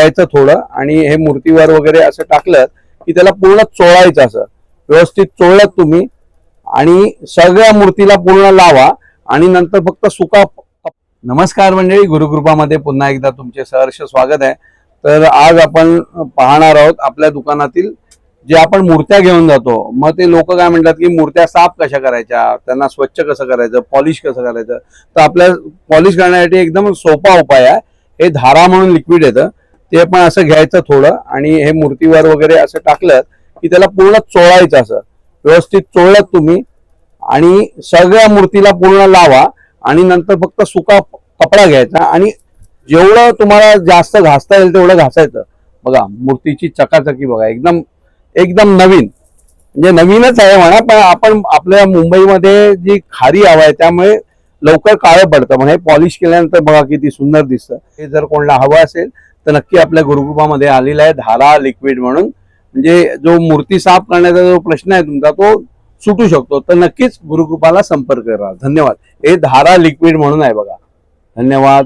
घ्यायचं थोडं आणि हे मूर्तीवर वगैरे असं टाकलं की त्याला पूर्ण चोळायचं, असं व्यवस्थित चोळलं तुम्ही आणि सगळ्या मूर्तीला पूर्ण लावा आणि नंतर फक्त सुका. नमस्कार मंडळी, गुरुकृपामध्ये पुन्हा एकदा तुमचे सहर्ष स्वागत आहे. तर आज आपण पाहणार आहोत आपल्या दुकानातील जे आपण मूर्त्या घेऊन जातो, मग ते लोक काय म्हणतात की मूर्त्या साफ कशा करायच्या, त्यांना स्वच्छ कसं करायचं, पॉलिश कसं करायचं. तर आपल्या पॉलिश करण्यासाठी एकदम सोपा उपाय आहे. हे धारा म्हणून लिक्विड येतं, ते पण असं घ्यायचं थोडं आणि हे मूर्तीवर वगैरे असं टाकलं की त्याला पूर्ण चोळायचं, असं व्यवस्थित चोळलं तुम्ही आणि सगळ्या मूर्तीला पूर्ण लावा आणि नंतर फक्त सुका कपडा घ्यायचा आणि जेवढं तुम्हाला जास्त घासता येईल तेवढं घासायचं. बघा मूर्तीची चकाचकी बघा, एकदम एकदम नवीन, म्हणजे नवीनच आहे म्हणा, पण आपण आपल्या मुंबईमध्ये जी खारी हवा आहे त्यामुळे लवकर काळं पडतं. म्हणजे पॉलिश केल्यानंतर बघा किती सुंदर दिसतं. हे जर कोणाला हवं असेल तर नक्की आपल्या गुरुकृपामध्ये आलेला आहे धारा लिक्विड म्हणून. म्हणजे जो मूर्ती साफ करण्याचा जो प्रश्न आहे तुमचा तो सुटू शकतो. तर नक्कीच गुरुकृपाला संपर्क करा. धन्यवाद. हे धारा लिक्विड म्हणून आहे बघा. धन्यवाद.